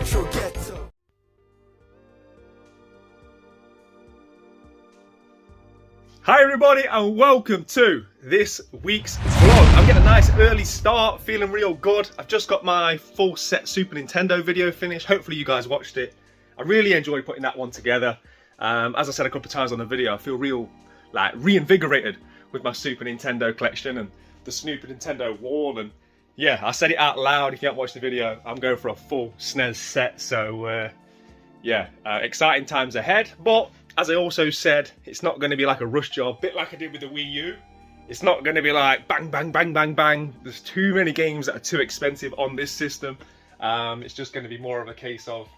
Metro Ghetto. Hi everybody and welcome to this week's vlog. I'm getting a nice early start, feeling real good. I've just got my full set Super Nintendo video finished. Hopefully you guys watched it. I really enjoyed putting that one together. As I said a couple of times on the video, I feel real like reinvigorated with my Super Nintendo collection and the Super Nintendo wall. And yeah, I said it out loud. If you haven't watched the video, I'm going for a full SNES set. So exciting times ahead. But as I also said, it's not going to be like a rush job, bit like I did with the Wii U. It's not going to be like bang, bang, bang, bang, bang. There's too many games that are too expensive on this system. It's just going to be more of a case of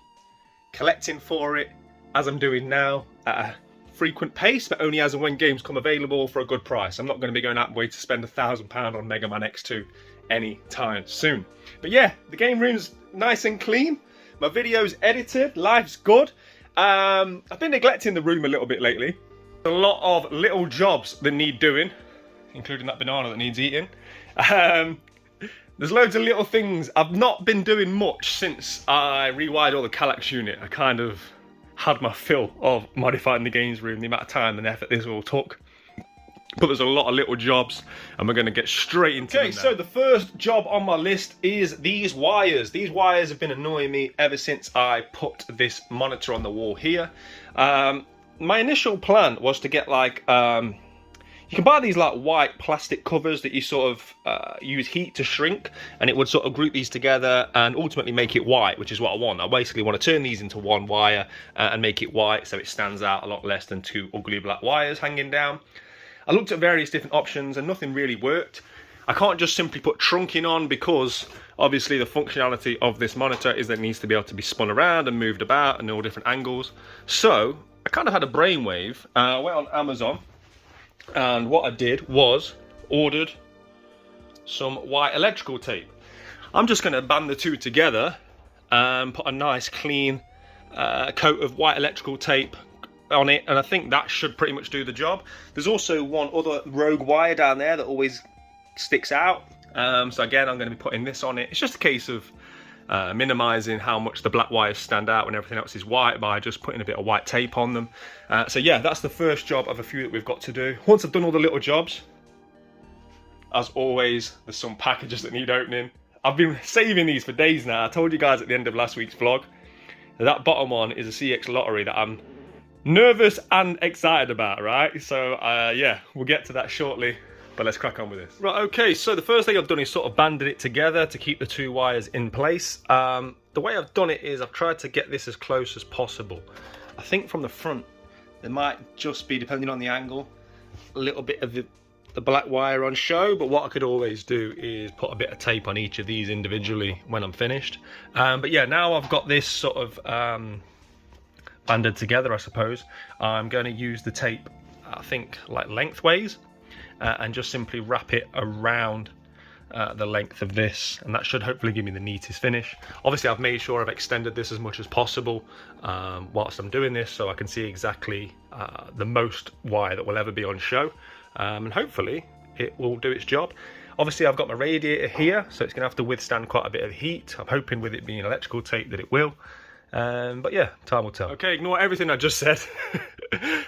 collecting for it, as I'm doing now, at a frequent pace, but only as and when games come available for a good price. I'm not going to be going out of my way to spend £1,000 on Mega Man X2 anytime soon. But yeah, the game room's nice and clean. My video's edited, life's good. I've been neglecting the room a little bit lately. A lot of little jobs that need doing, including that banana that needs eating. There's loads of little things. I've not been doing much since I rewired all the Kallax unit. I kind of had my fill of modifying the games room, the amount of time and effort this all took. But there's a lot of little jobs and we're going to get straight into them now. So the first job on my list is these wires. These wires have been annoying me ever since I put this monitor on the wall here. My initial plan was to get like, you can buy these like white plastic covers that you sort of use heat to shrink, and it would sort of group these together and ultimately make it white, which is what I want. I basically want to turn these into one wire and make it white so it stands out a lot less than two ugly black wires hanging down. I looked at various different options and nothing really worked. I can't just simply put trunking on because obviously the functionality of this monitor is that it needs to be able to be spun around and moved about and all different angles. So I kind of had a brainwave. I went on Amazon and what I did was ordered some white electrical tape. I'm just going to band the two together and put a nice clean coat of white electrical tape on it, and I think that should pretty much do the job. There's also one other rogue wire down there that always sticks out, so again I'm going to be putting this on it. It's just a case of minimizing how much the black wires stand out when everything else is white by just putting a bit of white tape on them. So yeah, that's the first job of a few that we've got to do. Once I've done all the little jobs, as always, there's some packages that need opening. I've been saving these for days now. I told you guys at the end of last week's vlog that bottom one is a CEX lottery that I'm nervous and excited about, right? So yeah, we'll get to that shortly, but let's crack on with this. Right, okay, so the first thing I've done is sort of banded it together to keep the two wires in place. The way I've done it is I've tried to get this as close as possible. I think from the front there might just be, depending on the angle, a little bit of the black wire on show, but what I could always do is put a bit of tape on each of these individually when I'm finished. But yeah, now I've got this sort of banded together, I suppose. I'm going to use the tape, I think, like lengthways, and just simply wrap it around the length of this, and that should hopefully give me the neatest finish. Obviously I've made sure I've extended this as much as possible whilst I'm doing this, so I can see exactly the most wire that will ever be on show, and hopefully it will do its job. Obviously I've got my radiator here, so it's going to have to withstand quite a bit of heat. I'm hoping with it being electrical tape that it will. But yeah, time will tell. Okay, ignore everything I just said.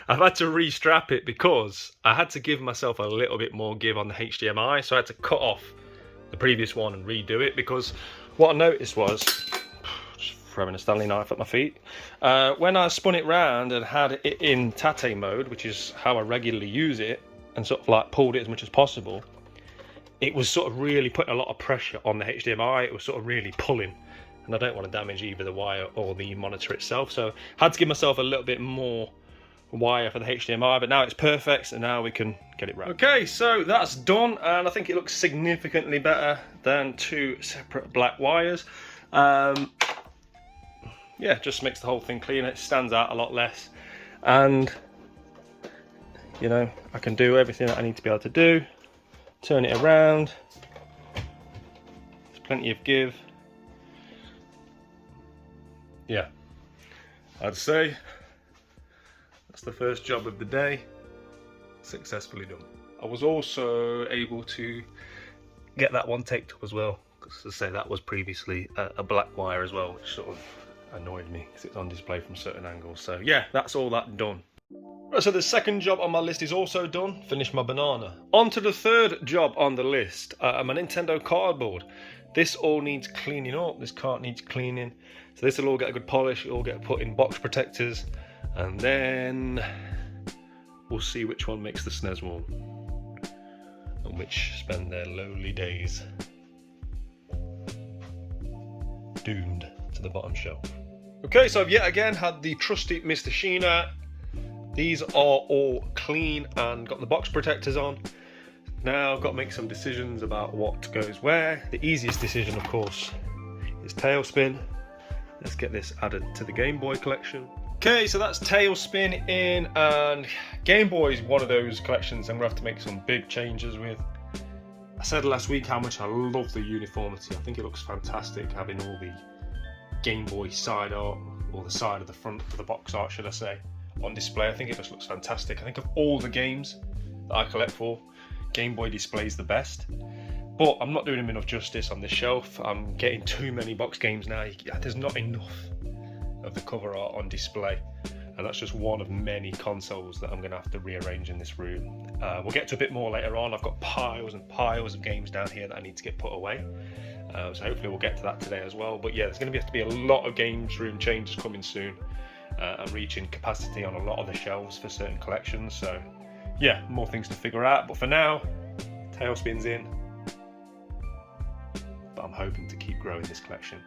I've had to restrap it because I had to give myself a little bit more give on the HDMI, so I had to cut off the previous one and redo it, because what I noticed was, just throwing a Stanley knife at my feet, when I spun it round and had it in tate mode, which is how I regularly use it, and sort of like pulled it as much as possible, it was sort of really putting a lot of pressure on the HDMI. It was sort of really pulling, and I don't want to damage either the wire or the monitor itself, so I had to give myself a little bit more wire for the HDMI, but now it's perfect, so now we can get it right. Okay, so that's done, and I think it looks significantly better than two separate black wires. Yeah, just makes the whole thing cleaner. It stands out a lot less, and you know, I can do everything that I need to be able to do. Turn it around. There's plenty of give. Yeah, I'd say that's the first job of the day, successfully done. I was also able to get that one taped up as well, because as I say, that was previously a black wire as well, which sort of annoyed me because it's on display from certain angles. So yeah, that's all that done. Right, so the second job on my list is also done. Finished my banana. On to the third job on the list. My Nintendo cardboard. This all needs cleaning up. This cart needs cleaning. So this will all get a good polish. It'll all get put in box protectors. And then we'll see which one makes the SNES wall. And which spend their lowly days doomed to the bottom shelf. Okay, so I've yet again had the trusty Mr. Sheena. These are all clean and got the box protectors on. Now I've got to make some decisions about what goes where. The easiest decision, of course, is Tailspin. Let's get this added to the Game Boy collection. Okay, so that's Tailspin in, and Game Boy is one of those collections I'm going to have to make some big changes with. I said last week how much I love the uniformity. I think it looks fantastic having all the Game Boy side art, or the side of the front of the box art, should I say, on display. I think it just looks fantastic. I think of all the games that I collect for, Game Boy displays the best. But I'm not doing him enough justice on this shelf. I'm getting too many box games now. There's not enough of the cover art on display. And that's just one of many consoles that I'm going to have to rearrange in this room. We'll get to a bit more later on. I've got piles and piles of games down here that I need to get put away. So hopefully we'll get to that today as well. But yeah, there's going to have to be a lot of games room changes coming soon. I'm reaching capacity on a lot of the shelves for certain collections. So yeah, more things to figure out. But for now, Tailspin's in. But I'm hoping to keep growing this collection.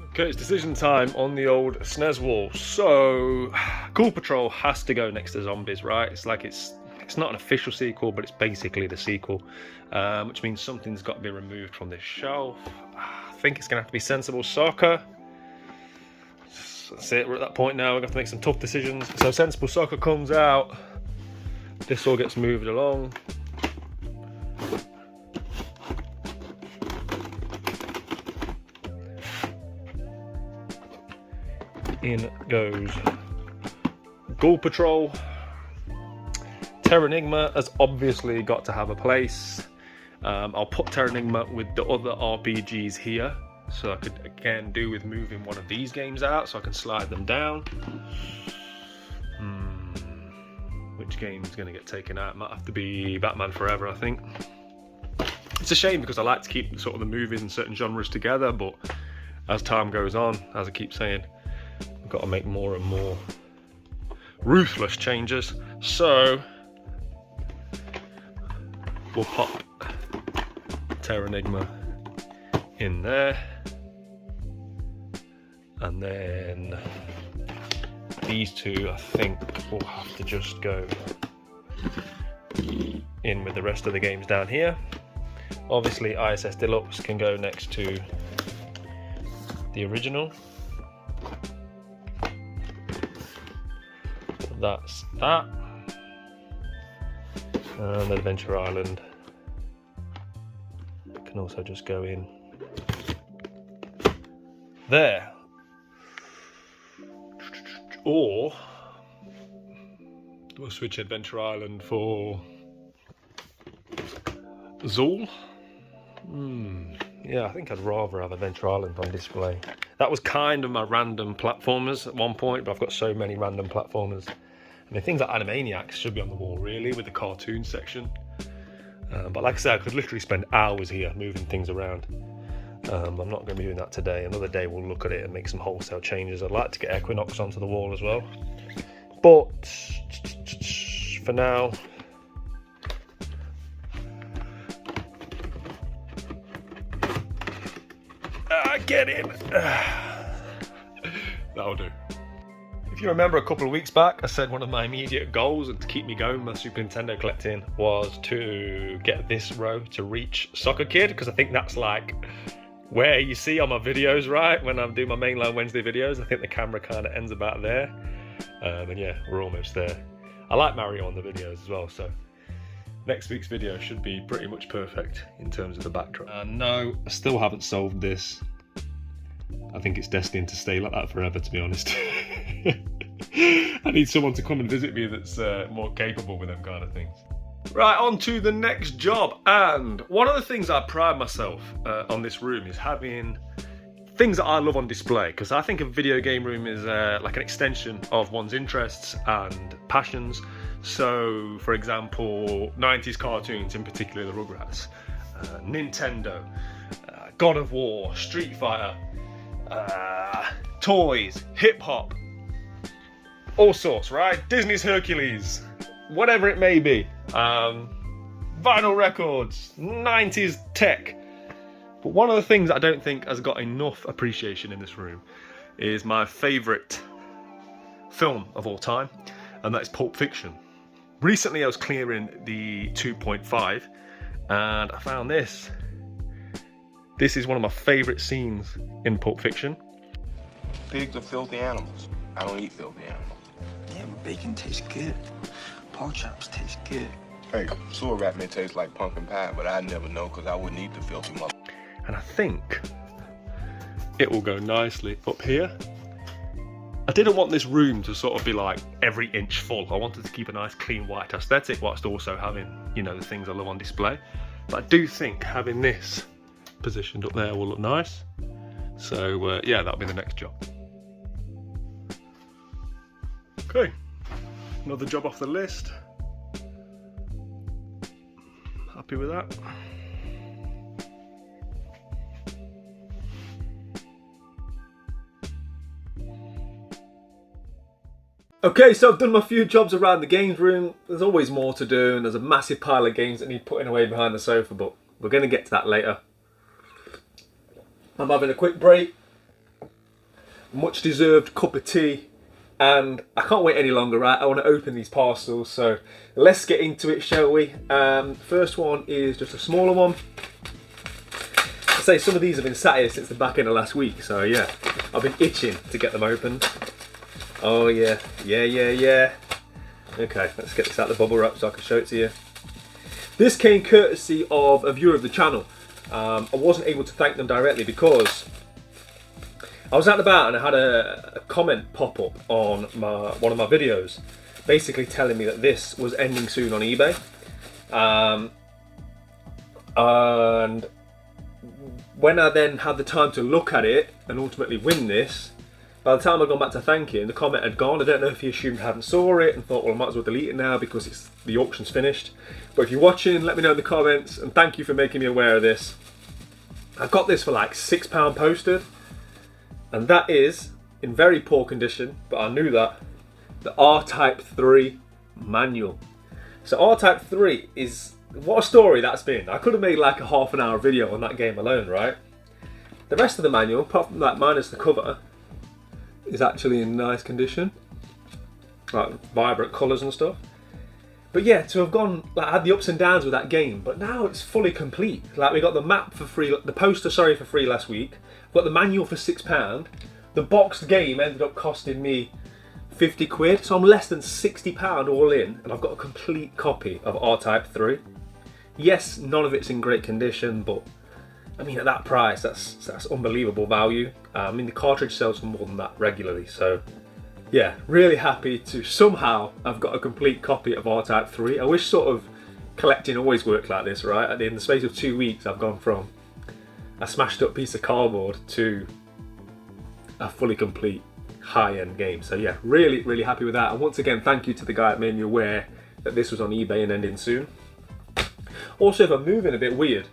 Okay, it's decision time on the old SNES wall. So, Cool Patrol has to go next to Zombies, right? It's like it's not an official sequel, but it's basically the sequel, which means something's got to be removed from this shelf. I think it's going to have to be Sensible Soccer. That's it, we're at that point now. We're going to have to make some tough decisions. So Sensible Soccer comes out. This all gets moved along. In goes Ghoul Patrol. Terranigma has obviously got to have a place. I'll put Terranigma with the other RPGs here, so I could again do with moving one of these games out so I can slide them down. Which game is going to get taken out? Might have to be Batman Forever, I think. It's a shame because I like to keep sort of the movies and certain genres together, but as time goes on, as I keep saying, I've got to make more and more ruthless changes. So we'll pop Terranigma in there, and then these two I think will have to just go in with the rest of the games down here. Obviously ISS Deluxe can go next to the original. That's that. And Adventure Island can also just go in there. Or we'll switch Adventure Island for Zool. Yeah, I think I'd rather have Adventure Island on display. That was kind of my random platformers at one point, but I've got so many random platformers. I mean, things like Animaniacs should be on the wall, really, with the cartoon section. But like I said, I could literally spend hours here moving things around. I'm not going to be doing that today. Another day we'll look at it and make some wholesale changes. I'd like to get Equinox onto the wall as well. But for now, get in. That'll do. If you remember a couple of weeks back, I said one of my immediate goals and to keep me going with my Super Nintendo collecting was to get this row to reach Soccer Kid, because I think that's like where you see on my videos, right? When I'm doing my Mainline Wednesday videos, I think the camera kind of ends about there. And yeah, we're almost there. I like Mario on the videos as well, so next week's video should be pretty much perfect in terms of the backdrop. No, I still haven't solved this. I think it's destined to stay like that forever, to be honest. I need someone to come and visit me that's more capable with them kind of things. Right, on to the next job. And one of the things I pride myself on this room is having things that I love on display, because I think a video game room is like an extension of one's interests and passions. So, for example, 90s cartoons, in particular the Rugrats, Nintendo, God of War, Street Fighter, toys, hip hop, all sorts, right? Disney's Hercules, whatever it may be, vinyl records, 90s tech. But one of the things I don't think has got enough appreciation in this room is my favourite film of all time, and that's Pulp Fiction. Recently I was clearing the 2.5 and I found this. This is one of my favourite scenes in Pulp Fiction. Pigs are filthy animals. I don't eat filthy animals. Yeah, but bacon tastes good. Pork chops taste good. Hey, sewer rat may taste like pumpkin pie, but I'd never know because I wouldn't eat the filthy mother. And I think it will go nicely up here. I didn't want this room to sort of be like every inch full. I wanted to keep a nice clean white aesthetic whilst also having, you know, the things I love on display. But I do think having this positioned up there will look nice. So yeah, that'll be the next job. Okay, another job off the list. Happy with that. Okay, so I've done my few jobs around the games room. There's always more to do, and there's a massive pile of games that need putting away behind the sofa, but we're going to get to that later. I'm having a quick break, much deserved cup of tea, and I can't wait any longer, right? I want to open these parcels, so let's get into it, shall we? First one is just a smaller one. I say some of these have been sat here since the back end of last week, so yeah, I've been itching to get them opened. Oh yeah. Okay, let's get this out of the bubble wrap so I can show it to you. This came courtesy of a viewer of the channel. I wasn't able to thank them directly because I was out and about and I had a comment pop up on one of my videos, basically telling me that this was ending soon on eBay. And when I then had the time to look at it and ultimately win this, by the time I'd gone back to thank him, the comment had gone. I don't know if he assumed I hadn't saw it and thought, well, I might as well delete it now because the auction's finished. But if you're watching, let me know in the comments, and thank you for making me aware of this. I got this for like £6 posted, and that is in very poor condition, but I knew that, the R-Type 3 manual. So R-Type 3 is, what a story that's been. I could have made like a half-an-hour video on that game alone, right? The rest of the manual, apart from that minus the cover, is actually in nice condition, like vibrant colours and stuff. But yeah, to have gone, like, had the ups and downs with that game, but now it's fully complete. Like, we got the map for free, the poster, sorry, for free last week. Got the manual for £6. The boxed game ended up costing me 50 quid, so I'm less than £60 all in, and I've got a complete copy of R-Type 3. Yes, none of it's in great condition, but I mean, at that price, that's unbelievable value. I mean, the cartridge sells for more than that regularly, so yeah, really happy to somehow I've got a complete copy of R-Type 3. I wish sort of collecting always worked like this, right? In the space of 2 weeks, I've gone from a smashed up piece of cardboard to a fully complete high-end game. So yeah, really happy with that. And once again, thank you to the guy that made me aware that this was on eBay and ending soon. Also, if I'm moving a bit weird,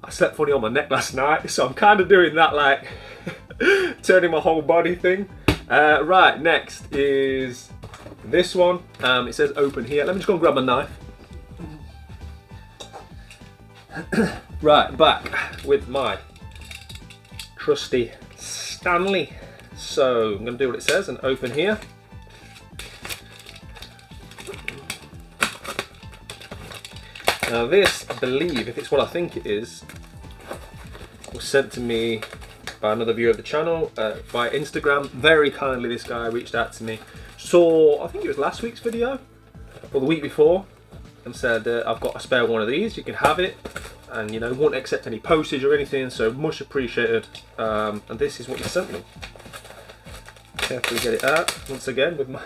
I slept funny on my neck last night, so I'm kind of doing that, like, turning my whole body thing. Right, next is this one. It says open here. Let me just go and grab my knife. Right, back with my trusty Stanley. So I'm going to do what it says and open here. Now this, I believe, if it's what I think it is, was sent to me by another viewer of the channel via Instagram. Very kindly, this guy reached out to me. Saw, I think it was last week's video, or the week before, and said, I've got a spare one of these, you can have it. And, you know, won't accept any postage or anything, so much appreciated. And this is what he sent me. Carefully get it out, once again, with my,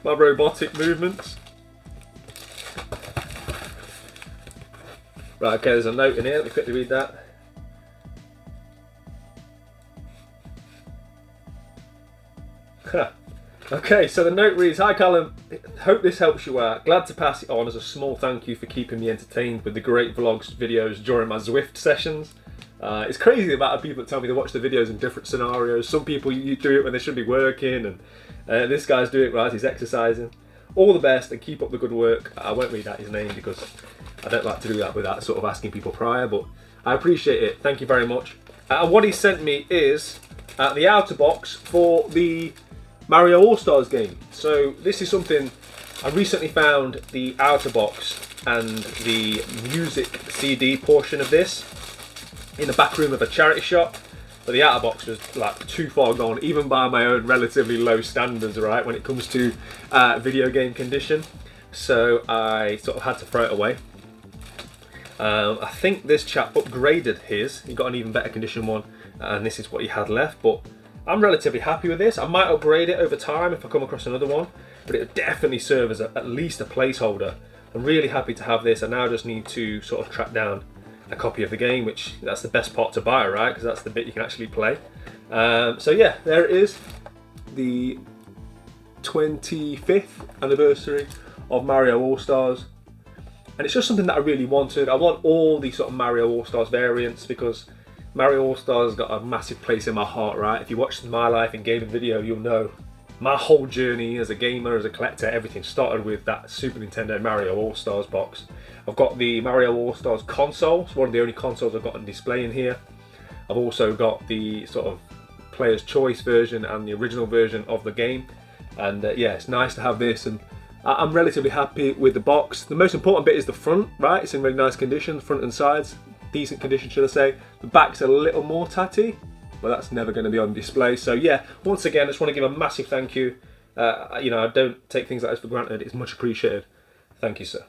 my robotic movements. Right, okay, there's a note in here, let me quickly read that. Okay, so the note reads, "Hi Callum, hope this helps you out. Glad to pass it on as a small thank you for keeping me entertained with the great vlogs videos during my Zwift sessions. It's crazy the amount of people that tell me they watch the videos in different scenarios. Some people you do it when they should be working, and this guy's doing it while he's exercising. All the best and keep up the good work." I won't read out his name because I don't like to do that without sort of asking people prior, but I appreciate it. Thank you very much. And what he sent me is the outer box for the Mario All-Stars game. So this is something I recently found, the outer box and the music CD portion of this in the back room of a charity shop. But the outer box was like too far gone, even by my own relatively low standards, right, when it comes to video game condition. So I sort of had to throw it away. I think this chap upgraded his. He got an even better condition one, and this is what he had left. But I'm relatively happy with this. I might upgrade it over time if I come across another one, but it would definitely serve as at least a placeholder. I'm really happy to have this. I now just need to sort of track down a copy of the game, which that's the best part to buy, right? Because that's the bit you can actually play. So yeah, there it is, the 25th anniversary of Mario All-Stars. And it's just something that I really wanted. I want all these sort of Mario All-Stars variants because Mario All-Stars has got a massive place in my heart, right? If you watch my life in gaming video, you'll know my whole journey as a gamer, as a collector, everything started with that Super Nintendo Mario All-Stars box. I've got the Mario All-Stars console. It's one of the only consoles I've got on display in here. I've also got the sort of player's choice version and the original version of the game. And yeah, it's nice to have this, and I'm relatively happy with the box. The most important bit is the front, right? It's in really nice condition, front and sides. Decent condition, should I say. The back's a little more tatty, but that's never going to be on display. So yeah, once again, I just want to give a massive thank you. You know, I don't take things like this for granted. It's much appreciated. Thank you, sir.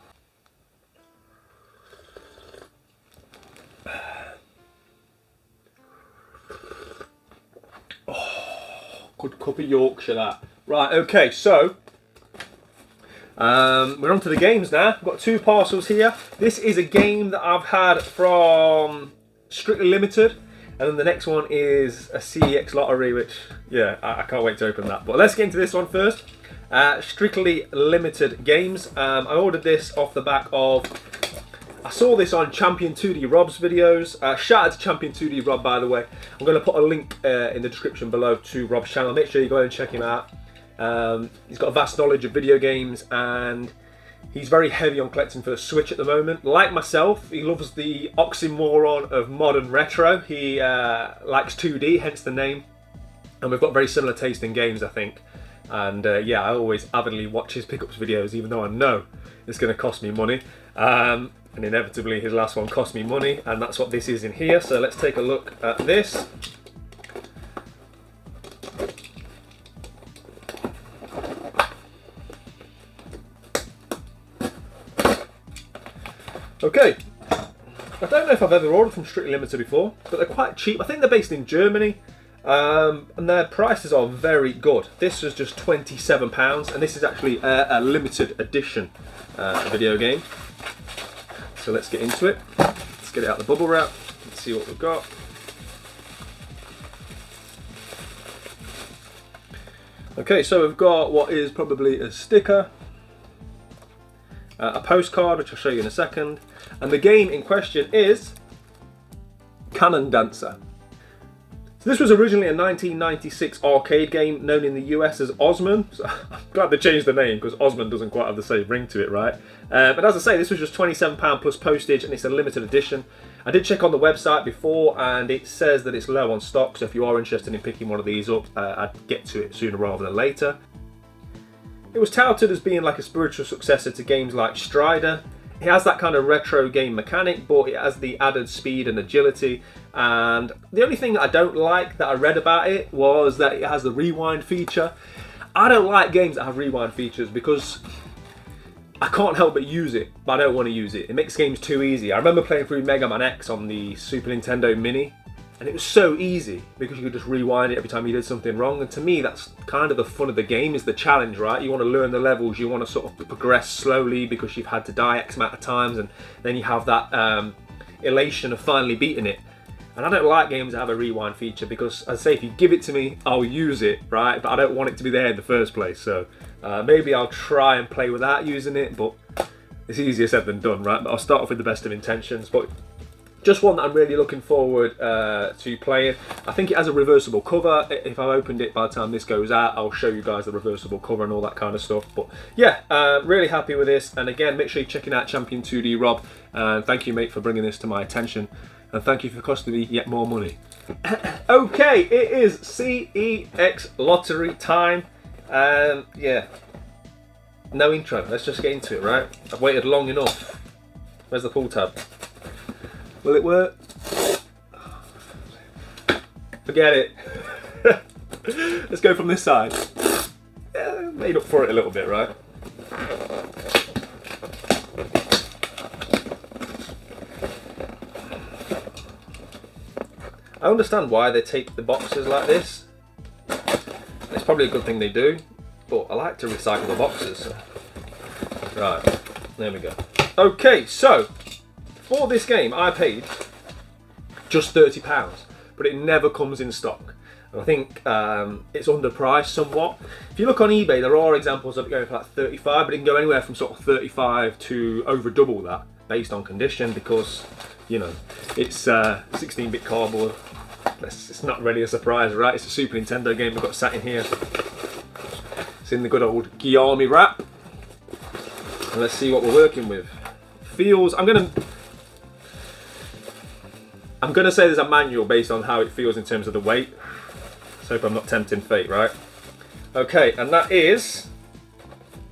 Oh, good cup of Yorkshire, that. Right, okay, so we're on to the games now. I've got two parcels here. This is a game that I've had from Strictly Limited, and then the next one is a CEX lottery, which, yeah, I can't wait to open that. But let's get into this one first. Strictly Limited games. I ordered this off the back of, I saw this on Champion 2D Rob's videos. Shout out to Champion 2D Rob, by the way. I'm going to put a link in the description below to Rob's channel. Make sure you go and check him out. He's got a vast knowledge of video games, and he's very heavy on collecting for the Switch at the moment. Like myself, he loves the oxymoron of modern retro. He likes 2D, hence the name. And we've got very similar taste in games, I think. And yeah, I always avidly watch his pickups videos, even though I know it's going to cost me money. And inevitably, his last one cost me money, and that's what this is in here. So let's take a look at this. Okay, I don't know if I've ever ordered from Strictly Limited before, but they're quite cheap. I think they're based in Germany, and their prices are very good. This was just £27, and this is actually a limited edition video game. So let's get into it. Let's get it out of the bubble wrap. Let's see what we've got. Okay, so we've got what is probably a sticker, a postcard, which I'll show you in a second, and the game in question is Cannon Dancer. So this was originally a 1996 arcade game known in the US as Osman. So I'm glad they changed the name because Osman doesn't quite have the same ring to it, right? But as I say, this was just £27 plus postage, and it's a limited edition. I did check on the website before, and it says that it's low on stock, so if you are interested in picking one of these up, I'd get to it sooner rather than later. It was touted as being like a spiritual successor to games like Strider. It has that kind of retro game mechanic, but it has the added speed and agility. And the only thing that I don't like that I read about it was that it has the rewind feature. I don't like games that have rewind features because I can't help but use it, but I don't want to use it. It makes games too easy. I remember playing through Mega Man X on the Super Nintendo Mini, and it was so easy because you could just rewind it every time you did something wrong. And to me, that's kind of the fun of the game, is the challenge, right? You want to learn the levels, you want to sort of progress slowly because you've had to die X amount of times, and then you have that elation of finally beating it. And I don't like games that have a rewind feature because, as I say, if you give it to me, I'll use it, right? But I don't want it to be there in the first place. So maybe I'll try and play without using it, but it's easier said than done, right? But I'll start off with the best of intentions. But just one that I'm really looking forward to playing. I think it has a reversible cover. If I've opened it by the time this goes out, I'll show you guys the reversible cover and all that kind of stuff. But yeah, really happy with this. And again, make sure you're checking out Champion 2D Rob. And thank you, mate, for bringing this to my attention. And thank you for costing me yet more money. Okay, it is CEX lottery time. And yeah, no intro. Let's just get into it, right? I've waited long enough. Where's the pull tab? Will it work? Forget it. Let's go from this side. Yeah, made up for it a little bit, right? I understand why they take the boxes like this. It's probably a good thing they do, but I like to recycle the boxes. Right, there we go. Okay, so for this game, I paid just £30, but it never comes in stock. And I think it's underpriced somewhat. If you look on eBay, there are examples of it going for like 35, but it can go anywhere from sort of 35 to over double that, based on condition, because, you know, it's 16-bit cardboard. It's not really a surprise, right? It's a Super Nintendo game we've got sat in here. It's in the good old Gyami wrap. And let's see what we're working with. Feels, I'm gonna say there's a manual based on how it feels in terms of the weight. So hope I'm not tempting fate, right? Okay, and that is,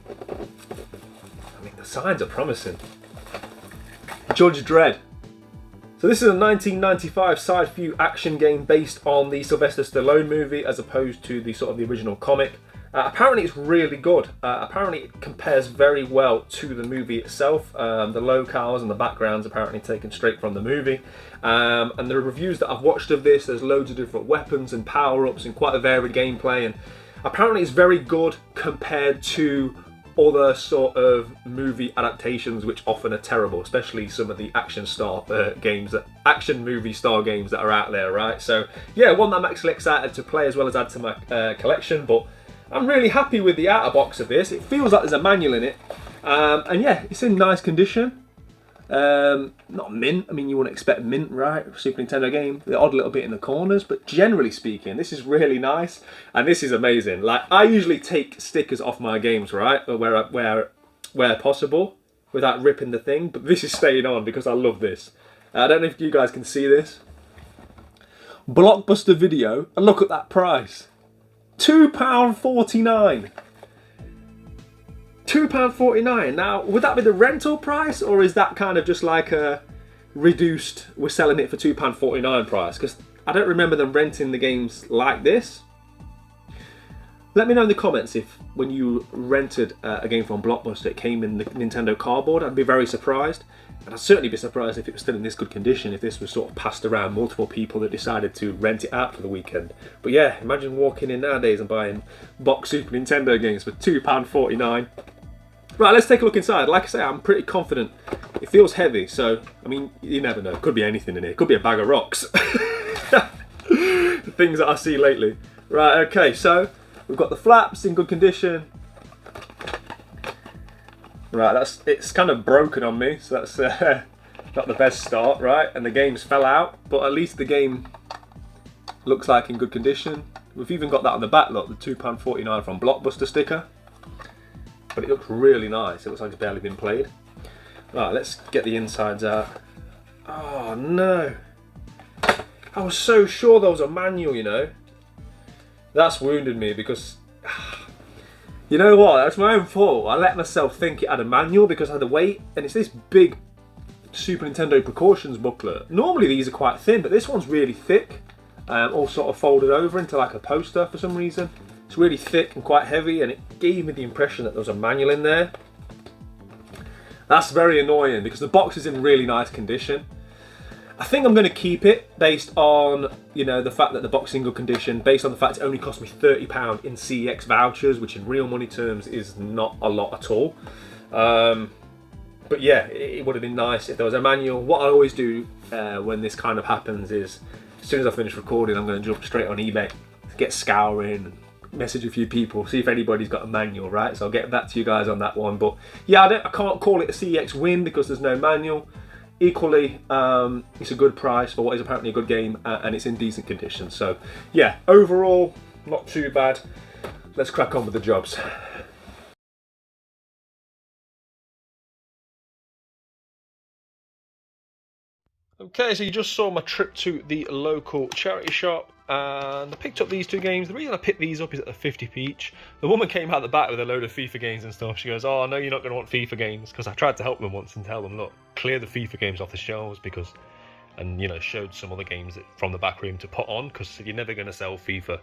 I mean, the signs are promising. Judge Dredd. So this is a 1995 side view action game based on the Sylvester Stallone movie as opposed to the sort of the original comic. Apparently it's really good. Apparently it compares very well to the movie itself. The locales and the backgrounds apparently taken straight from the movie. And the reviews that I've watched of this, there's loads of different weapons and power-ups and quite a varied gameplay. And apparently it's very good compared to other sort of movie adaptations which often are terrible, especially some of the action movie star games that are out there, right? So yeah, one that I'm actually excited to play as well as add to my collection, but I'm really happy with the outer box of this. It feels like there's a manual in it, and yeah, it's in nice condition. Not mint, I mean you wouldn't expect mint, right? Super Nintendo game, the odd little bit in the corners, but generally speaking, this is really nice, and this is amazing. Like, I usually take stickers off my games, right? Where possible, without ripping the thing, but this is staying on because I love this. I don't know if you guys can see this. Blockbuster Video, and look at that price. £2.49. £2.49. Now, would that be the rental price, or is that kind of just like a reduced, we're selling it for £2.49 price? Because I don't remember them renting the games like this. Let me know in the comments if when you rented a game from Blockbuster it came in the Nintendo cardboard. I'd be very surprised. And I'd certainly be surprised if it was still in this good condition, if this was sort of passed around multiple people that decided to rent it out for the weekend. But yeah, imagine walking in nowadays and buying box Super Nintendo games for £2.49. Right, let's take a look inside. Like I say, I'm pretty confident. It feels heavy, so, I mean, you never know. Could be anything in here. Could be a bag of rocks. The things that I see lately. Right, okay, so we've got the flaps in good condition. Right, it's kind of broken on me, so that's not the best start, right? And the game's fell out, but at least the game looks like in good condition. We've even got that on the back, look, the £2.49 from Blockbuster sticker. But it looks really nice. It looks like it's barely been played. Right, let's get the insides out. Oh no. I was so sure there was a manual, you know. That's wounded me because, you know what, that's my own fault. I let myself think it had a manual because I had the weight, and it's this big Super Nintendo precautions booklet. Normally these are quite thin, but this one's really thick. All sort of folded over into like a poster for some reason. It's really thick and quite heavy, and it gave me the impression that there was a manual in there. That's very annoying because the box is in really nice condition. I think I'm going to keep it based on, you know, the fact that the box is in good condition, based on the fact it only cost me £30 in CEX vouchers, which in real money terms is not a lot at all. But yeah, it would have been nice if there was a manual. What I always do when this kind of happens is, as soon as I finish recording, I'm going to jump straight on eBay, get scouring, message a few people, see if anybody's got a manual, right? So I'll get back to you guys on that one. But yeah, I can't call it a CEX win because there's no manual. Equally, it's a good price for what is apparently a good game, and it's in decent condition. So yeah, overall, not too bad. Let's crack on with the jobs. Okay, so you just saw my trip to the local charity shop, and I picked up these two games. The reason I picked these up is at the 50p each. The woman came out the back with a load of FIFA games and stuff. She goes, "Oh, I know you're not going to want FIFA games," because I tried to help them once and tell them, look, clear the FIFA games off the shelves, because, and you know, showed some other games that, from the back room to put on, because you're never going to sell FIFA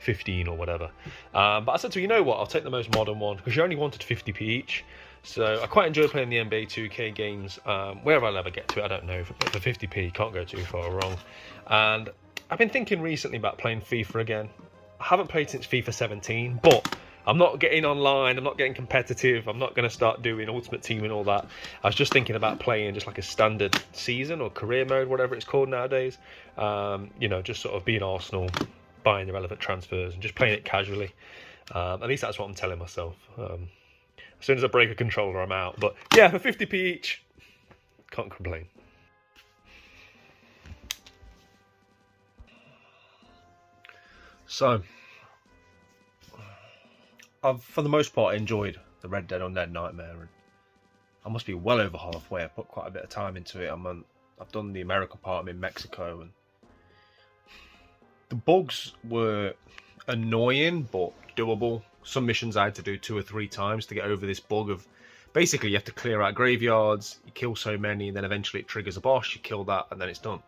15 or whatever. But I said to her, you know what, I'll take the most modern one, because you only wanted 50p each. So I quite enjoy playing the NBA 2K games. Wherever I'll ever get to it, I don't know. But for 50p, can't go too far wrong. And I've been thinking recently about playing FIFA again. I haven't played since FIFA 17, but I'm not getting online. I'm not getting competitive. I'm not going to start doing Ultimate Team and all that. I was just thinking about playing just like a standard season or career mode, whatever it's called nowadays. You know, just sort of being Arsenal, buying the relevant transfers and just playing it casually. At least that's what I'm telling myself. As soon as I break a controller, I'm out. But yeah, for 50p each, can't complain. So, I've, for the most part, enjoyed the Red Dead Undead Nightmare. And I must be well over halfway. I've put quite a bit of time into it. I've done the American part. I'm in Mexico. And the bugs were annoying, but doable. Some missions I had to do 2 or 3 times to get over this bug of, basically you have to clear out graveyards, you kill so many, and then eventually it triggers a boss, you kill that, and then it's done.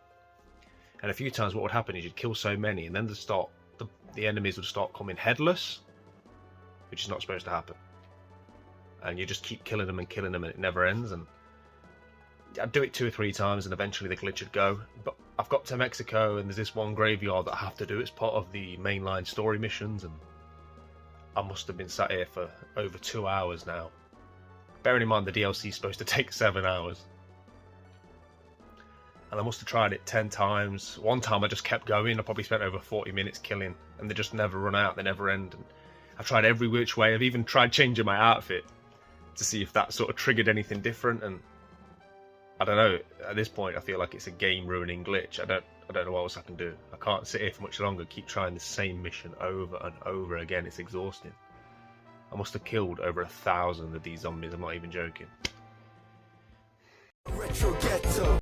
And a few times what would happen is you'd kill so many, and then the enemies would start coming headless, which is not supposed to happen. And you just keep killing them, and it never ends. And I'd do it 2 or 3 times, and eventually the glitch would go. But I've got to Mexico, and there's this one graveyard that I have to do. It's part of the mainline story missions, and I must have been sat here for over 2 hours now. Bearing in mind the DLC is supposed to take 7 hours. And I must have tried it 10 times. One time I just kept going. I probably spent over 40 minutes killing. And they just never run out. They never end. And I've tried every which way. I've even tried changing my outfit to see if that sort of triggered anything different. And I don't know. At this point I feel like it's a game ruining glitch. I don't know what else I can do. I can't sit here for much longer, keep trying the same mission over and over again. It's exhausting. I must have killed over 1,000 of these zombies, I'm not even joking. Ghetto.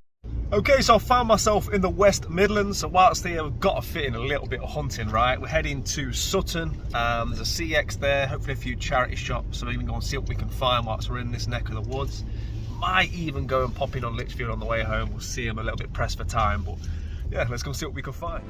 Okay, so I found myself in the West Midlands. So whilst here, we've got to fit in a little bit of hunting, right? We're heading to Sutton. There's a CEX there, hopefully a few charity shops, so we can go and see what we can find whilst we're in this neck of the woods. Might even go and pop in on Lichfield on the way home. We'll see. I'm a little bit pressed for time, but yeah, let's go see what we can find.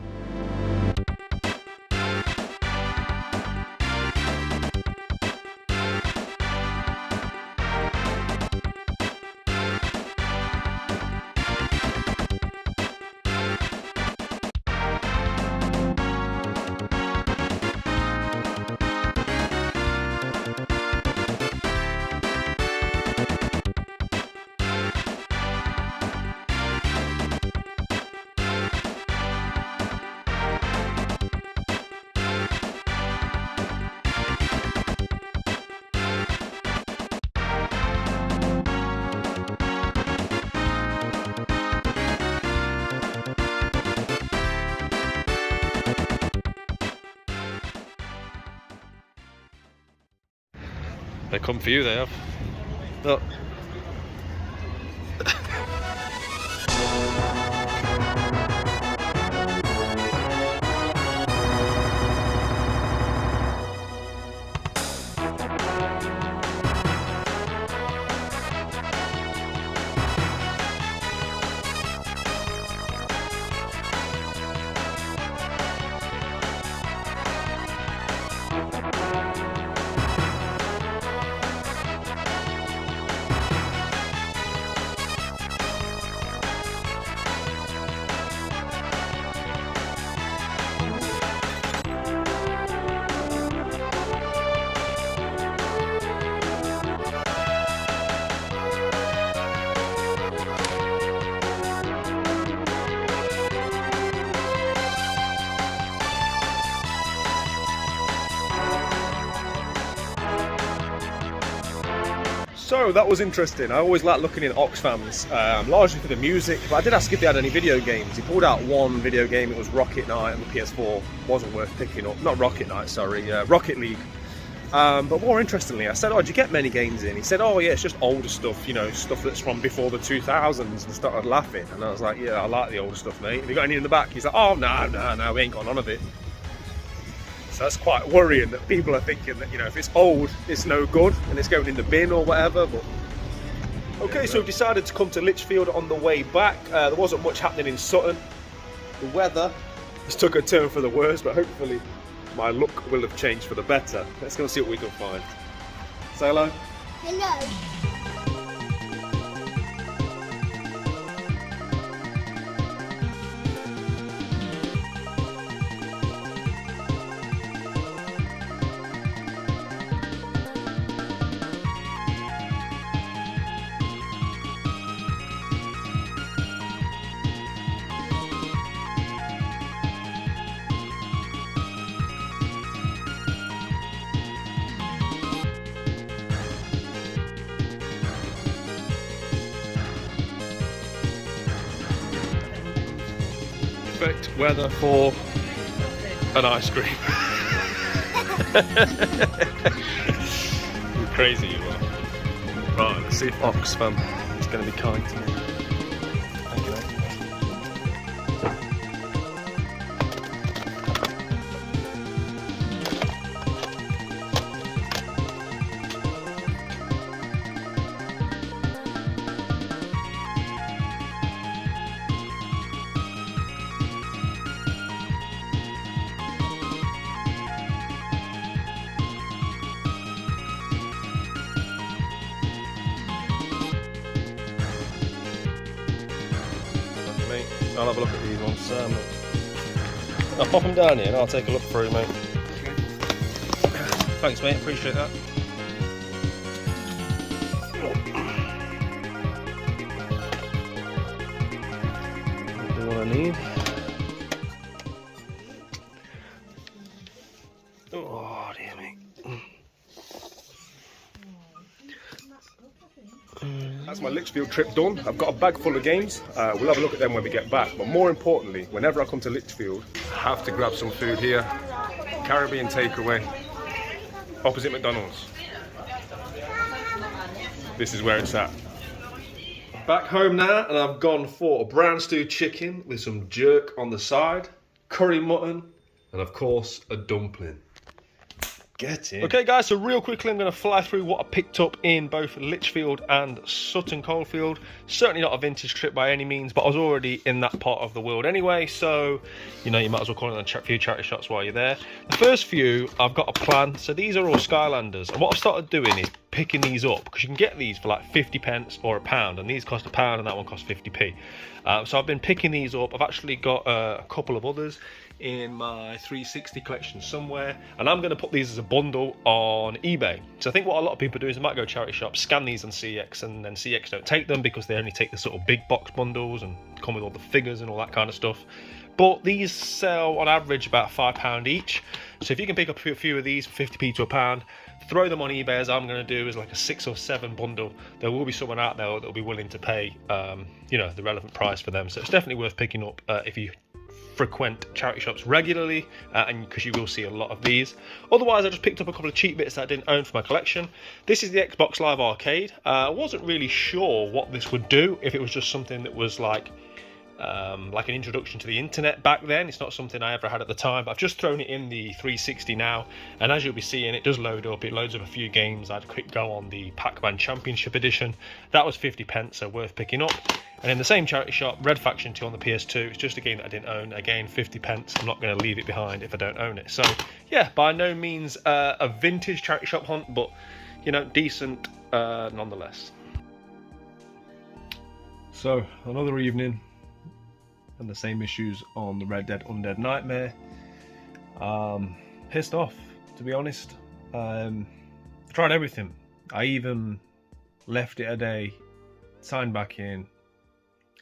They come for you, they have. Look. So that was interesting. I always like looking in Oxfam's, largely for the music, but I did ask if they had any video games. He pulled out one video game, it was Rocket Knight on the PS4. Wasn't worth picking up. Not Rocket Knight, sorry, Rocket League. But more interestingly, I said, oh, did you get many games in? He said, oh yeah, it's just older stuff, you know, stuff that's from before the 2000s, and started laughing. And I was like, yeah, I like the older stuff, mate. Have you got any in the back? He's like, oh, no, we ain't got none of it. So that's quite worrying that people are thinking that, you know, if it's old, it's no good and it's going in the bin or whatever. But okay, so we decided to come to Lichfield on the way back. There wasn't much happening in Sutton. The weather has took a turn for the worse, but hopefully my look will have changed for the better. Let's go and see what we can find. Say hello. Hello. Perfect weather for an ice cream. You're crazy, you are. Right, let's see if Oxfam is going to be kind to me. Thank you, mate. I'll have a look at these ones. I'll pop them down here and I'll take a look through, mate. Thanks, mate. Appreciate that. Do what I need. Oh, dear me. That's my Lichfield trip done. I've got a bag full of games. We'll have a look at them when we get back. But more importantly, whenever I come to Lichfield, I have to grab some food here. Caribbean takeaway, opposite McDonald's. This is where it's at. Back home now, and I've gone for a brown stew chicken with some jerk on the side, curry mutton, and of course a dumpling. Get in. Okay guys, so real quickly I'm going to fly through what I picked up in both Lichfield and Sutton Coldfield. Certainly not a vintage trip by any means, but I was already in that part of the world anyway, so you know, you might as well call it a few charity shots while you're there. The first few, I've got a plan. So these are all Skylanders, and what I've started doing is picking these up, because you can get these for like 50 pence or £1, and these cost £1 and that one costs 50p. So I've been picking these up. I've actually got a couple of others in my 360 collection somewhere, and I'm going to put these as a bundle on eBay. So I think what a lot of people do is they might go charity shops, scan these on CEX, and then CEX don't take them because they only take the sort of big box bundles and come with all the figures and all that kind of stuff. But these sell on average about £5 each. So if you can pick up a few of these for 50p to £1, throw them on eBay, as I'm going to do, as like a 6 or 7 bundle. There will be someone out there that will be willing to pay, you know, the relevant price for them. So it's definitely worth picking up if you frequent charity shops regularly, and because you will see a lot of these. Otherwise, I just picked up a couple of cheap bits that I didn't own for my collection. This is the Xbox Live Arcade. I wasn't really sure what this would do, if it was just something that was like an introduction to the internet back then. It's not something I ever had at the time, but I've just thrown it in the 360 now, and as you'll be seeing, it does load up. It loads up a few games. I had a quick go on the Pac-Man Championship Edition. That was 50 pence, so worth picking up. And in the same charity shop, Red Faction 2 on the PS2. It's just a game that I didn't own. Again, 50 pence. I'm not going to leave it behind if I don't own it. So yeah, by no means a vintage charity shop hunt, but you know, decent nonetheless. So another evening, and the same issues on the Red Dead Undead Nightmare. Pissed off, to be honest. Tried everything. I even left it a day, signed back in,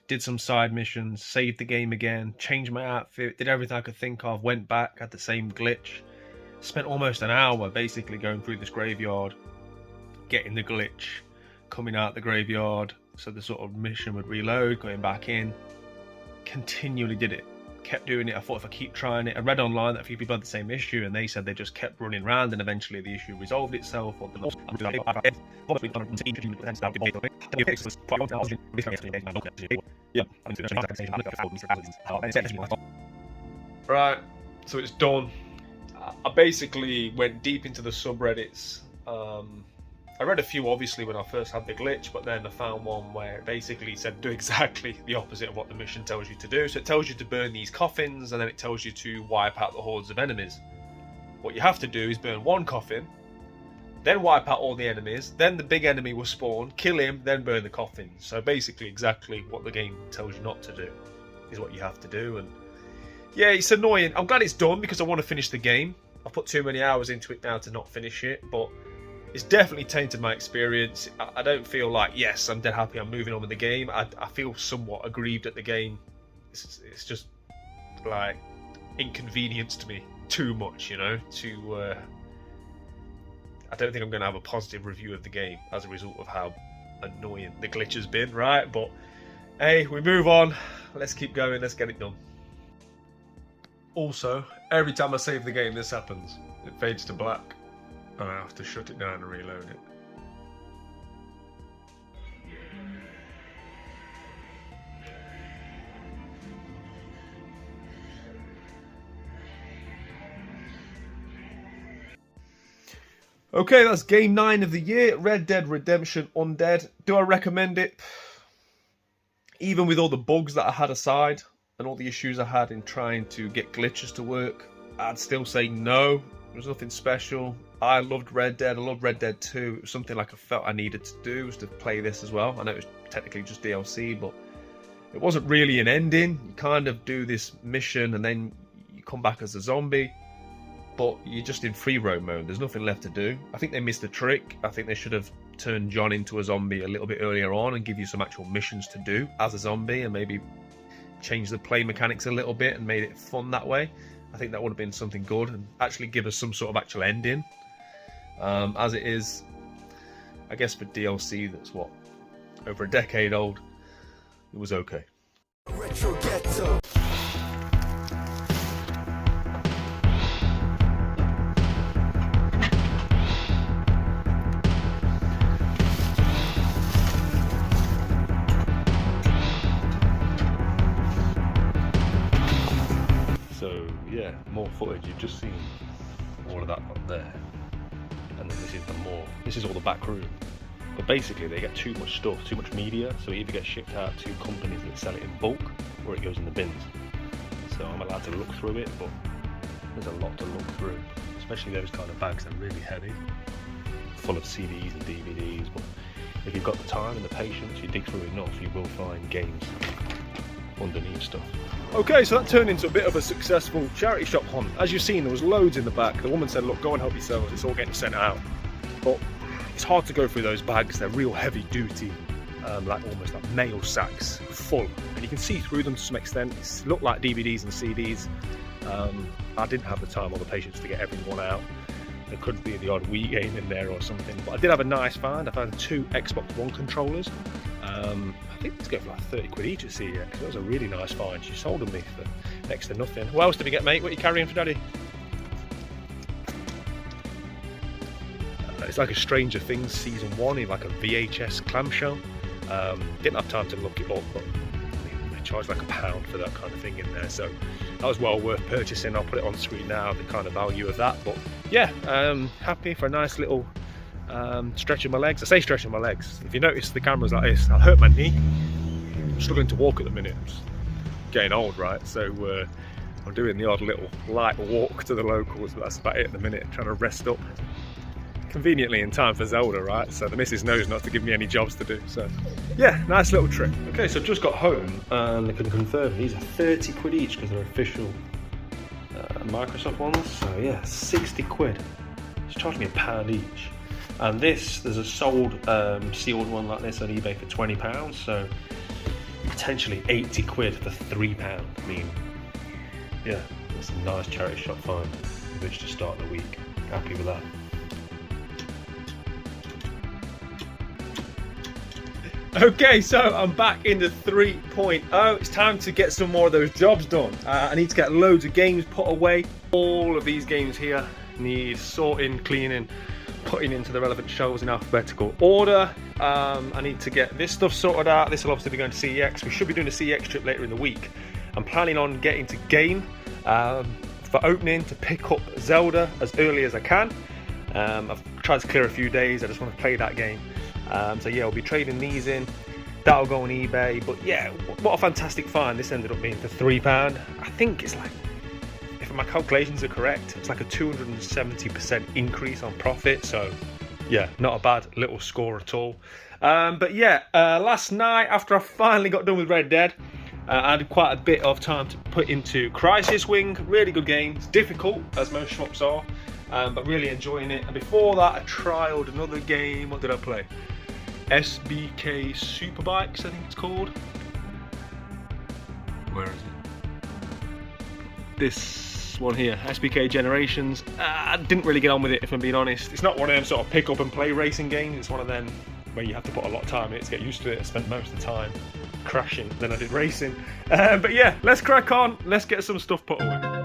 did some side missions, saved the game again, changed my outfit, did everything I could think of, went back, had the same glitch. Spent almost an hour basically going through this graveyard, getting the glitch, coming out the graveyard, so the sort of mission would reload, going back in. Continually did it, kept doing it. I thought if I keep trying it, I read online that a few people had the same issue, and they said they just kept running around, and eventually the issue resolved itself. Or right, so it's done. I basically went deep into the subreddits. I read a few obviously when I first had the glitch, but then I found one where it basically said do exactly the opposite of what the mission tells you to do. So it tells you to burn these coffins, and then it tells you to wipe out the hordes of enemies. What you have to do is burn one coffin, then wipe out all the enemies, then the big enemy will spawn, kill him, then burn the coffin. So basically exactly what the game tells you not to do is what you have to do. And yeah, it's annoying. I'm glad it's done because I want to finish the game. I've put too many hours into it now to not finish it, but it's definitely tainted my experience. I don't feel like, yes, I'm dead happy I'm moving on with the game. I feel somewhat aggrieved at the game. It's just like inconvenienced me too much, you know, I don't think I'm going to have a positive review of the game as a result of how annoying the glitch has been, right? But hey, we move on. Let's keep going. Let's get it done. Also, every time I save the game, this happens. It fades to black, and I have to shut it down and reload it. Okay, that's game 9 of the year, Red Dead Redemption Undead. Do I recommend it? Even with all the bugs that I had aside, and all the issues I had in trying to get glitches to work, I'd still say no. There was nothing special. I loved Red Dead. I loved Red Dead 2. It was something like I felt I needed to do, was to play this as well. I know it was technically just DLC, but it wasn't really an ending. You kind of do this mission and then you come back as a zombie, but you're just in free roam mode. There's nothing left to do. I think they missed a trick. I think they should have turned John into a zombie a little bit earlier on and give you some actual missions to do as a zombie, and maybe change the play mechanics a little bit and made it fun that way. I think that would have been something good and actually give us some sort of actual ending. As it is, I guess for DLC that's what, over a decade old, it was okay. Retro Ghetto. So yeah, more footage. You've just seen all of that up there, and then this is all the back room. But basically they get too much stuff, too much media, so it either gets shipped out to companies that sell it in bulk, or it goes in the bins. So I'm allowed to look through it, but there's a lot to look through, especially those kind of bags. They're really heavy, full of CDs and DVDs, but if you've got the time and the patience, you dig through enough, you will find games underneath stuff. Okay, so that turned into a bit of a successful charity shop hunt. As you've seen, there was loads in the back. The woman said, look, go and help yourselves, it's all getting sent out. But it's hard to go through those bags. They're real heavy duty, like almost like mail sacks full, and you can see through them to some extent. It looked like DVDs and CDs. I didn't have the time or the patience to get everyone out. There could be the odd Wii game in there or something, but I did have a nice find. I found 2 Xbox One controllers. I think it's going for like 30 quid each at CEX. That was a really nice find. She sold them me for next to nothing. What else did we get, mate? What are you carrying for Daddy? It's like a Stranger Things season 1 in like a VHS clamshell. Didn't have time to look it up, but they charged like £1 for that kind of thing in there, so that was well worth purchasing. I'll put it on screen now, the kind of value of that. But yeah, happy for a nice little stretching my legs. I say stretching my legs. If you notice the camera's like this, I'll hurt my knee. I'm struggling to walk at the minute. I'm just getting old, right? So I'm doing the odd little light walk to the locals, but that's about it at the minute. Trying to rest up. Conveniently in time for Zelda, right? So the missus knows not to give me any jobs to do. So yeah, nice little trip. Okay, so I've just got home and I can confirm these are 30 quid each because they're official Microsoft ones. So yeah, 60 quid. It's charged me £1 each. And there's a sold sealed one like this on eBay for £20, so potentially 80 quid for £3. I mean, yeah, that's a nice charity shop find with which to start the week. Happy with that. Okay, so I'm back in the 3.0. It's time to get some more of those jobs done. I need to get loads of games put away. All of these games here need sorting, cleaning, putting into the relevant shelves in alphabetical order. I need to get this stuff sorted out. This will obviously be going to CEX. We should be doing a CEX trip later in the week. I'm planning on getting to game for opening to pick up Zelda as early as I can. I've tried to clear a few days. I just want to play that game. So yeah, we'll be trading these in. That'll go on eBay. But yeah, what a fantastic find this ended up being for £3. I think it's like, if my calculations are correct, it's like a 270% increase on profit. So yeah, not a bad little score at all. But yeah, last night after I finally got done with Red Dead, I had quite a bit of time to put into Crisis Wing. Really good game. It's difficult, as most shops are, but really enjoying it. And before that, I trialed another game. What did I play? SBK Superbikes, I think it's called. Where is it? This one here, SBK Generations. I didn't really get on with it, if I'm being honest. It's not one of them sort of pick up and play racing games. It's one of them where you have to put a lot of time in it to get used to it. I spent most of the time crashing than I did racing. But yeah, let's crack on. Let's get some stuff put away.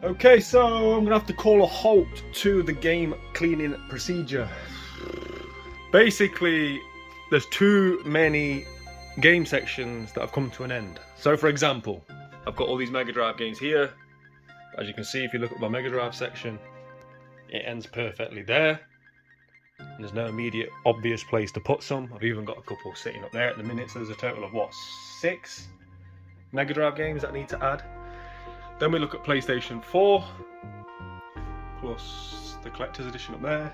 Okay, so I'm gonna have to call a halt to the game cleaning procedure. Basically, there's too many game sections that have come to an end. So for example, I've got all these Mega Drive games here. As you can see, if you look at my Mega Drive section, it ends perfectly there. And there's no immediate obvious place to put some. I've even got a couple sitting up there at the minute, so there's a total of what, 6 Mega Drive games that I need to add. Then we look at PlayStation 4, plus the collector's edition up there.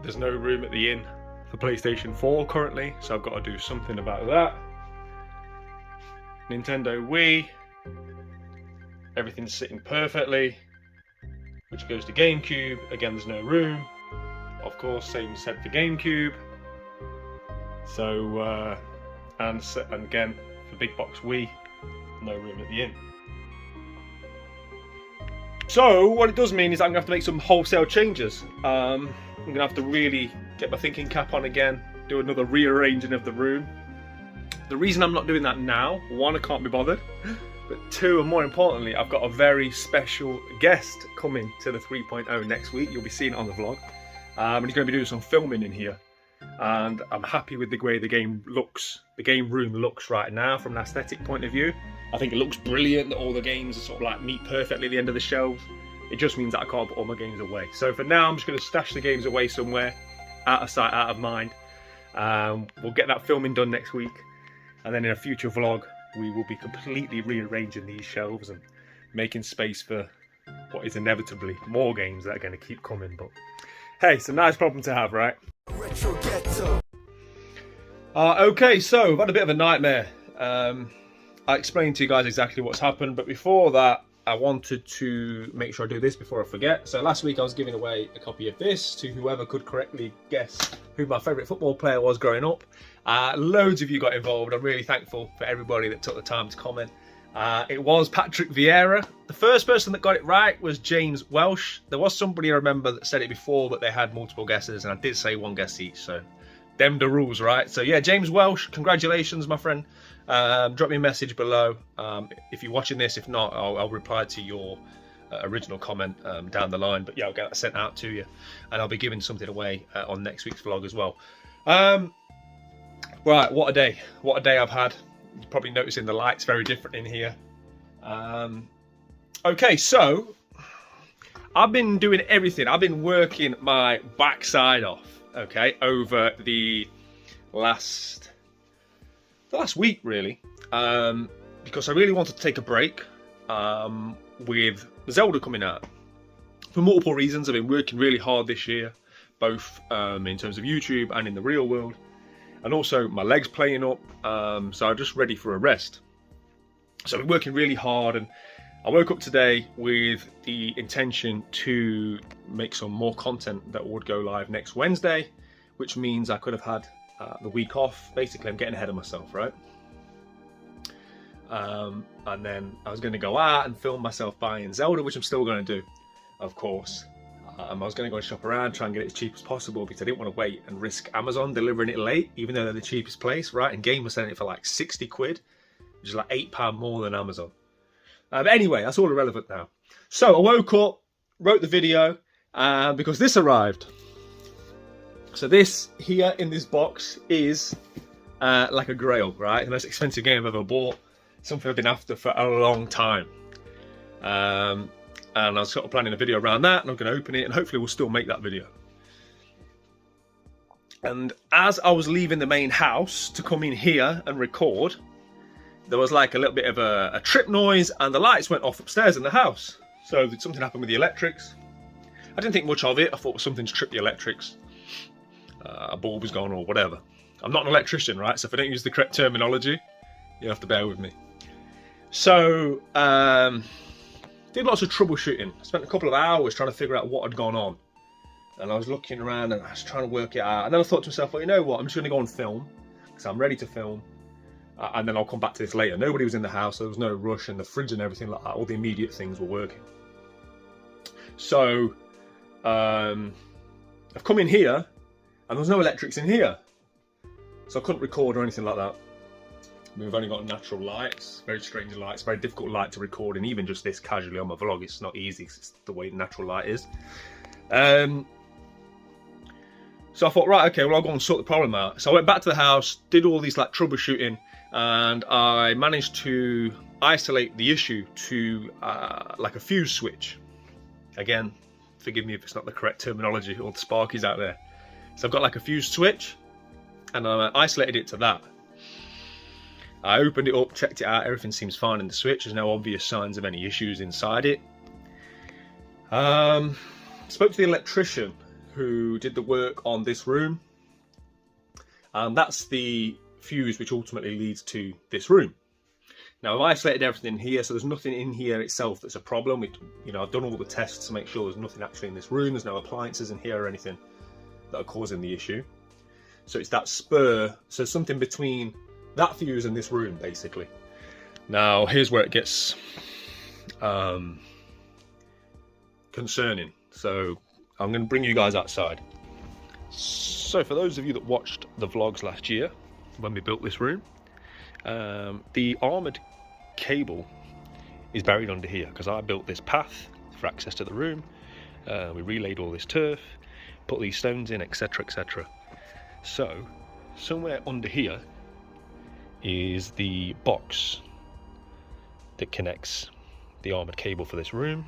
There's no room at the inn for PlayStation 4 currently, so I've got to do something about that. Nintendo Wii, everything's sitting perfectly, which goes to GameCube. Again, there's no room. Of course, same said for GameCube. So, and again, for Big Box Wii, no room at the inn. So what it does mean is I'm going to have to make some wholesale changes. I'm going to have to really get my thinking cap on again, do another rearranging of the room. The reason I'm not doing that now, 1, I can't be bothered, but 2, and more importantly, I've got a very special guest coming to the 3.0 next week. You'll be seeing it on the vlog. And he's going to be doing some filming in here. And I'm happy with the way the game looks, the game room looks right now from an aesthetic point of view. I think it looks brilliant that all the games are sort of like meet perfectly at the end of the shelves. It just means that I can't put all my games away. So for now, I'm just going to stash the games away somewhere, out of sight, out of mind. We'll get that filming done next week. And then in a future vlog, we will be completely rearranging these shelves and making space for what is inevitably more games that are going to keep coming. But hey, it's a nice problem to have, right? Retro Ghetto. Okay, so I've had a bit of a nightmare. I explained to you guys exactly what's happened, but before that, I wanted to make sure I do this before I forget. So last week I was giving away a copy of this to whoever could correctly guess who my favourite football player was growing up. Loads of you got involved. I'm really thankful for everybody that took the time to comment. It was Patrick Vieira. The first person that got it right was James Welsh. There was somebody I remember that said it before, but they had multiple guesses, and I did say 1 guess each, so them the rules, right? So yeah, James Welsh, congratulations, my friend. Drop me a message below if you're watching this. If not, I'll reply to your original comment down the line. But yeah, I'll get that sent out to you, and I'll be giving something away on next week's vlog as well. Right, what a day I've had. You're probably noticing the light's very different in here. Okay, so I've been doing everything. I've been working my backside off, okay, over the last week, really, because I really wanted to take a break with Zelda coming out. For multiple reasons, I've been working really hard this year, both in terms of YouTube and in the real world, and also my legs playing up, so I'm just ready for a rest. So I've been working really hard, and I woke up today with the intention to make some more content that would go live next Wednesday, which means I could have had the week off. Basically, I'm getting ahead of myself, right? And then I was going to go out and film myself buying Zelda, which I'm still going to do, of course. I was going to go and shop around, try and get it as cheap as possible, because I didn't want to wait and risk Amazon delivering it late, even though they're the cheapest place, right? And Game was selling it for like 60 quid, which is like £8 more than Amazon. But anyway, that's all irrelevant now. So I woke up, wrote the video, because this arrived. So this here in this box is like a grail, right? The most expensive game I've ever bought. Something I've been after for a long time. And I was sort of planning a video around that, and I'm going to open it, and hopefully we'll still make that video. And as I was leaving the main house to come in here and record, there was like a little bit of a trip noise, and the lights went off upstairs in the house. So something happened with the electrics. I didn't think much of it. I thought something's tripped the electrics. A bulb was gone or whatever. I'm not an electrician, right? So if I don't use the correct terminology, you have to bear with me. So, did lots of troubleshooting. I spent a couple of hours trying to figure out what had gone on. And I was looking around and I was trying to work it out. And then I thought to myself, well, you know what? I'm just going to go and film, because I'm ready to film. And then I'll come back to this later. Nobody was in the house, so there was no rush, and the fridge and everything like that, all the immediate things were working. So, I've come in here, and there was no electrics in here. So I couldn't record or anything like that. We've only got natural lights, very strange lights, very difficult light to record, and even just this casually on my vlog, it's not easy, because it's the way natural light is. So I thought, right, okay, well, I'll go and sort the problem out. So I went back to the house, did all these like troubleshooting, and I managed to isolate the issue to like a fuse switch. Again, forgive me if it's not the correct terminology, all the sparkies out there. So I've got like a fuse switch, and I isolated it to that. I opened it up, checked it out, everything seems fine in the switch. There's no obvious signs of any issues inside it. Spoke to the electrician who did the work on this room. And that's the fuse which ultimately leads to this room. Now I've isolated everything here, so there's nothing in here itself that's a problem. I've done all the tests to make sure there's nothing actually in this room. There's no appliances in here or anything that are causing the issue. So it's that spur, so something between that fuse in this room, basically. Now, here's where it gets concerning. So, I'm going to bring you guys outside. So, for those of you that watched the vlogs last year, when we built this room, the armoured cable is buried under here, because I built this path for access to the room. We relayed all this turf, put these stones in, etc, etc. So, somewhere under here is the box that connects the armoured cable for this room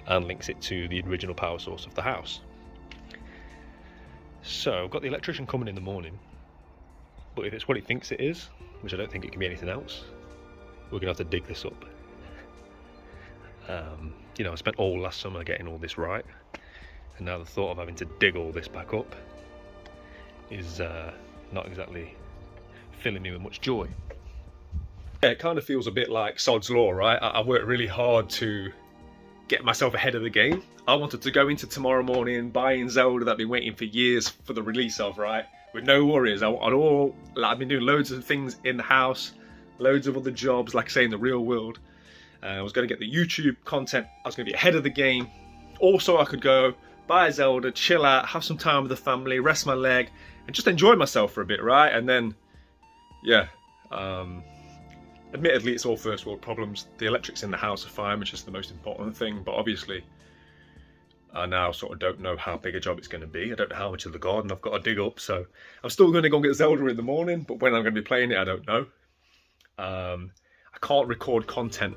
and links it to the original power source of the house. So I've got the electrician coming in the morning, but if it's what he thinks it is, which I don't think it can be anything else, we're going to have to dig this up. I spent all last summer getting all this right, and now the thought of having to dig all this back up is not exactly filling me with much joy. Yeah, it kind of feels a bit like Sod's Law, right? I worked really hard to get myself ahead of the game. I wanted to go into tomorrow morning buying Zelda that I've been waiting for years for the release of, right? With no worries. I've been doing loads of things in the house, loads of other jobs, like I say, in the real world. I was going to get the YouTube content. I was going to be ahead of the game. Also, I could go buy Zelda, chill out, have some time with the family, rest my leg, and just enjoy myself for a bit, right? And then, yeah, admittedly, it's all first world problems. The electrics in the house are fine, which is the most important thing, but obviously I now sort of don't know how big a job it's going to be. I don't know how much of the garden I've got to dig up, so I'm still going to go and get Zelda in the morning, but when I'm going to be playing it, I don't know. I can't record content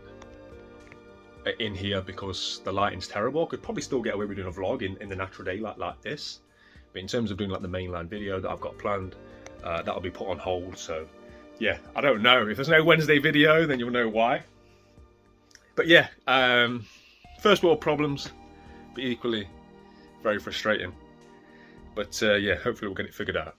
in here because the lighting's terrible. I could probably still get away with doing a vlog in the natural daylight like this, but in terms of doing like the mainline video that I've got planned, that'll be put on hold. So yeah, I don't know. If there's no Wednesday video, then you'll know why. But yeah, first world problems, but equally very frustrating. But yeah, hopefully we'll get it figured out.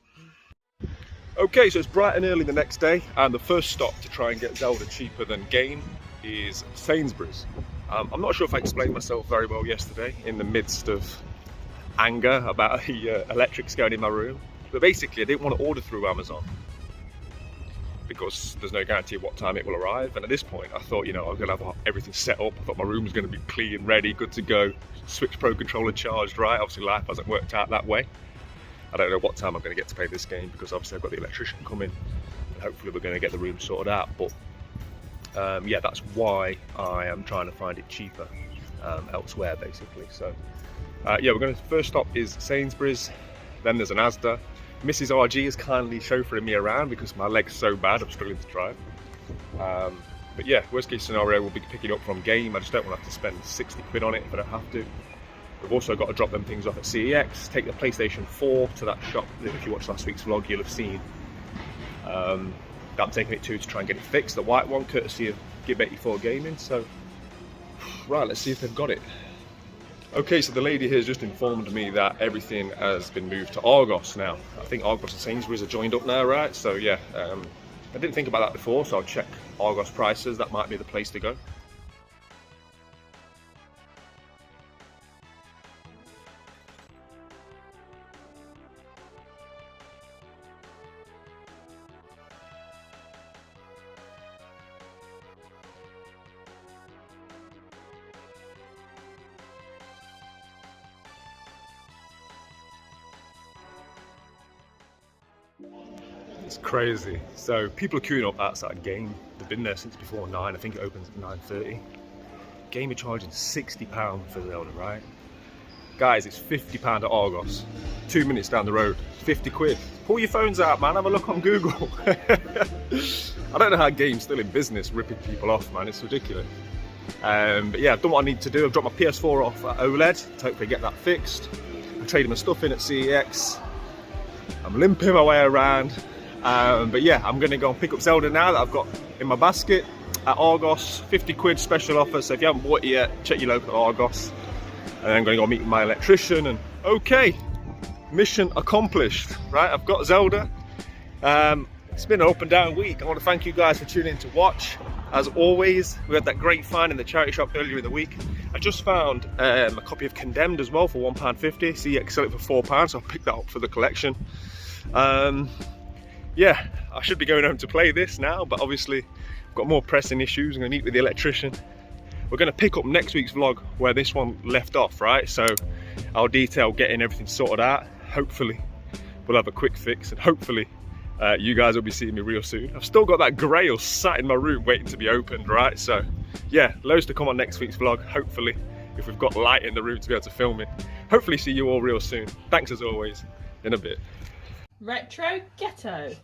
Okay, so it's bright and early the next day, and the first stop to try and get Zelda cheaper than game is Sainsbury's. I'm not sure if I explained myself very well yesterday in the midst of anger about the electrics going in my room, but basically I didn't want to order through Amazon because there's no guarantee of what time it will arrive, and at this point I thought, you know, I was going to have everything set up. I thought my room was going to be clean, ready, good to go, Switch Pro controller charged right. Obviously life hasn't worked out that way. I don't know what time I'm going to get to play this game because obviously I've got the electrician coming and hopefully we're going to get the room sorted out. But yeah, that's why I am trying to find it cheaper elsewhere basically. So yeah, we're going to, first stop is Sainsbury's, then there's an Asda. Mrs. RG is kindly chauffeuring me around because my leg's so bad I'm struggling to drive. But yeah, worst case scenario we'll be picking up from game. I just don't want to have to spend 60 quid on it if I don't have to. We've also got to drop them things off at CEX, take the PlayStation 4 to that shop that if you watched last week's vlog you'll have seen. That I'm taking it to try and get it fixed, the white one, courtesy of Ghetto Gaming. So, right, let's see if they've got it. Okay, so the lady here has just informed me that everything has been moved to Argos now. I think Argos and Sainsbury's are joined up now, right? So yeah, I didn't think about that before, so I'll check Argos prices. That might be the place to go. It's crazy. So people are queuing up outside game. They've been there since before 9. I think it opens at 9:30. Game are charging £60 for Zelda, right? Guys, it's £50 at Argos. 2 minutes down the road, 50 quid. Pull your phones out, man. Have a look on Google. I don't know how game's still in business ripping people off, man. It's ridiculous. But yeah, I've done what I need to do. I've dropped my PS4 off at OLED to hopefully get that fixed. I'm trading my stuff in at CEX. I'm limping my way around. But yeah, I'm going to go and pick up Zelda now that I've got in my basket at Argos. 50 quid special offer, so if you haven't bought it yet, check your local Argos. And then I'm going to go meet my electrician, and okay, mission accomplished, right? I've got Zelda. It's been an up and down week. I want to thank you guys for tuning in to watch. As always, we had that great find in the charity shop earlier in the week. I just found a copy of Condemned as well for £1.50. CEX sell it for £4, so I'll pick that up for the collection. Yeah, I should be going home to play this now, but obviously I've got more pressing issues. I'm going to meet with the electrician. We're going to pick up next week's vlog where this one left off, right? So I'll detail getting everything sorted out. Hopefully we'll have a quick fix, and hopefully you guys will be seeing me real soon. I've still got that grail sat in my room waiting to be opened, right? So yeah, loads to come on next week's vlog. Hopefully, if we've got light in the room to be able to film it. Hopefully see you all real soon. Thanks as always, in a bit. Retro Ghetto.